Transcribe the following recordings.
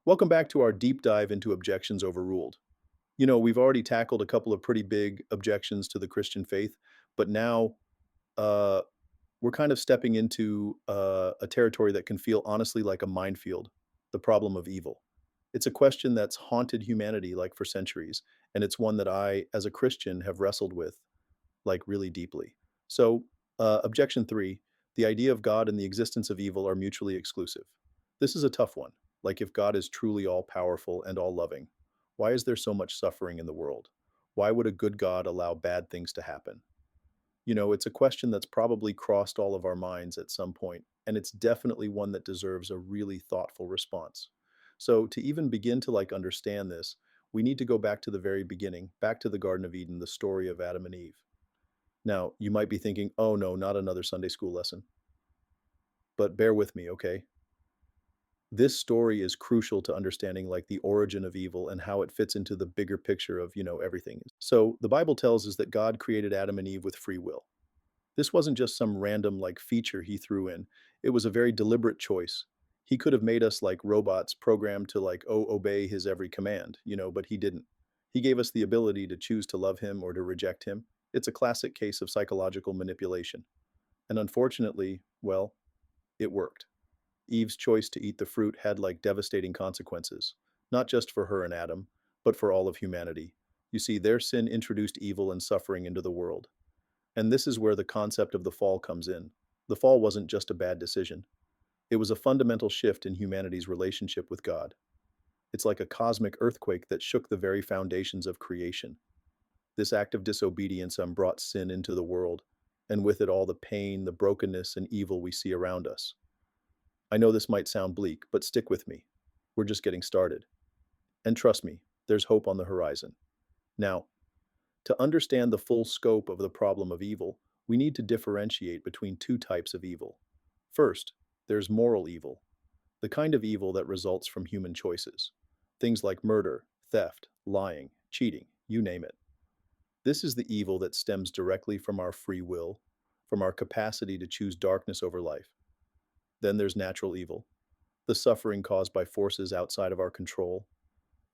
Welcome back to our deep dive into objections overruled. We've already tackled a couple of pretty big objections to the Christian faith, but now uh, we're kind of stepping into a territory that can feel honestly like a minefield, the problem of evil. It's a question that's haunted humanity like for centuries, and it's one that I, as a Christian, have wrestled with like really deeply. So, objection three, the idea of God and the existence of evil are mutually exclusive. This is a tough one. Like, if God is truly all powerful and all loving, why is there so much suffering in the world? Why would a good God allow bad things to happen? It's a question that's probably crossed all of our minds at some point, and it's definitely one that deserves a really thoughtful response. So, to even begin to understand this, we need to go back to the very beginning, back to the Garden of Eden, the story of Adam and Eve. Now, you might be thinking, "Oh, no, not another Sunday school lesson." But bear with me, okay? This story is crucial to understanding the origin of evil and how it fits into the bigger picture of, everything. So, the Bible tells us that God created Adam and Eve with free will. This wasn't just some random feature he threw in. It was a very deliberate choice. He could have made us like robots programmed to obey his every command, but he didn't. He gave us the ability to choose to love him or to reject him. It's a classic case of psychological manipulation. And unfortunately, well, it worked. Eve's choice to eat the fruit had devastating consequences, not just for her and Adam, but for all of humanity. You see, their sin introduced evil and suffering into the world. And this is where the concept of the fall comes in. The fall wasn't just a bad decision. It was a fundamental shift in humanity's relationship with God. It's like a cosmic earthquake that shook the very foundations of creation. This act of disobedience brought sin into the world, and with it all the pain, the brokenness, and evil we see around us. I know this might sound bleak, but stick with me. We're just getting started. And trust me, there's hope on the horizon. Now, to understand the full scope of the problem of evil, we need to differentiate between two types of evil. First, there's moral evil, the kind of evil that results from human choices. Things like murder, theft, lying, cheating, you name it. This is the evil that stems directly from our free will, from our capacity to choose darkness over life. Then there's natural evil, the suffering caused by forces outside of our control,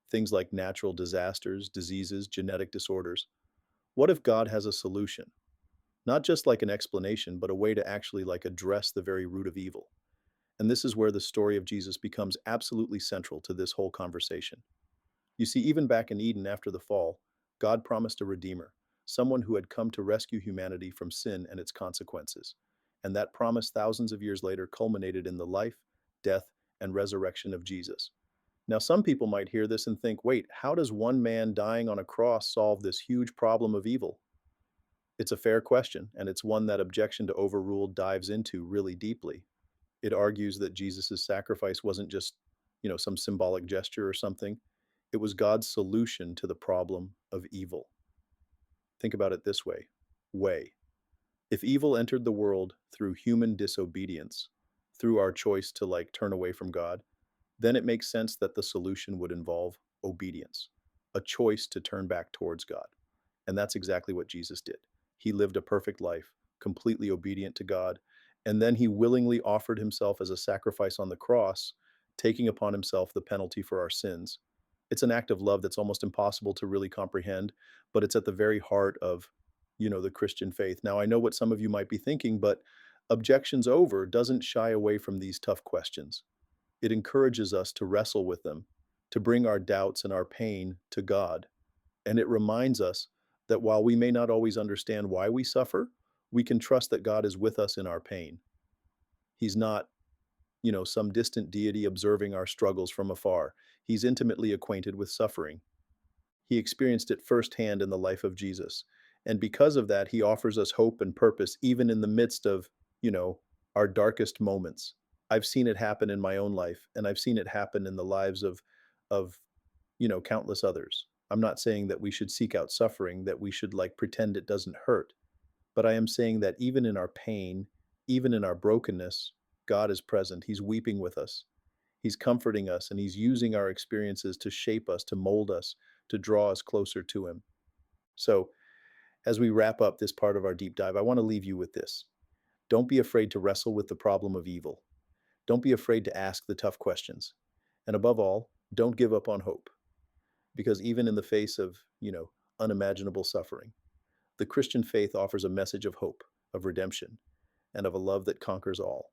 things like natural disasters, diseases, genetic disorders. What if God has a solution? Not just like an explanation, but a way to actually address the very root of evil. And this is where the story of Jesus becomes absolutely central to this whole conversation. You see, even back in Eden after the fall, God promised a redeemer, someone who had come to rescue humanity from sin and its consequences. And that promise, thousands of years later, culminated in the life, death, and resurrection of Jesus. Now, some people might hear this and think, wait, how does one man dying on a cross solve this huge problem of evil? It's a fair question, and it's one that Objection to Overruled dives into really deeply. It argues that Jesus' sacrifice wasn't just, some symbolic gesture or something. It was God's solution to the problem of evil. Think about it this way. If evil entered the world through human disobedience, through our choice to turn away from God, then it makes sense that the solution would involve obedience, a choice to turn back towards God. And that's exactly what Jesus did. He lived a perfect life, completely obedient to God, and then he willingly offered himself as a sacrifice on the cross, taking upon himself the penalty for our sins. It's an act of love that's almost impossible to really comprehend, but it's at the very heart of, the Christian faith. Now, I know what some of you might be thinking, but Objections Over doesn't shy away from these tough questions. It encourages us to wrestle with them, to bring our doubts and our pain to God. And it reminds us that while we may not always understand why we suffer, we can trust that God is with us in our pain. He's not, some distant deity observing our struggles from afar. He's intimately acquainted with suffering. He experienced it firsthand in the life of Jesus. And because of that, he offers us hope and purpose even in the midst of, you know, our darkest moments. I've seen it happen in my own life, and I've seen it happen in the lives of countless others. I'm not saying that we should seek out suffering, that we should pretend it doesn't hurt, but I am saying that even in our pain, even in our brokenness, God is present. He's weeping with us. He's comforting us, and he's using our experiences to shape us, to mold us, to draw us closer to him. So, as we wrap up this part of our deep dive, I want to leave you with this. Don't be afraid to wrestle with the problem of evil. Don't be afraid to ask the tough questions. And above all, Don't give up on hope, because even in the face of, unimaginable suffering, the Christian faith offers a message of hope, of redemption, and of a love that conquers all.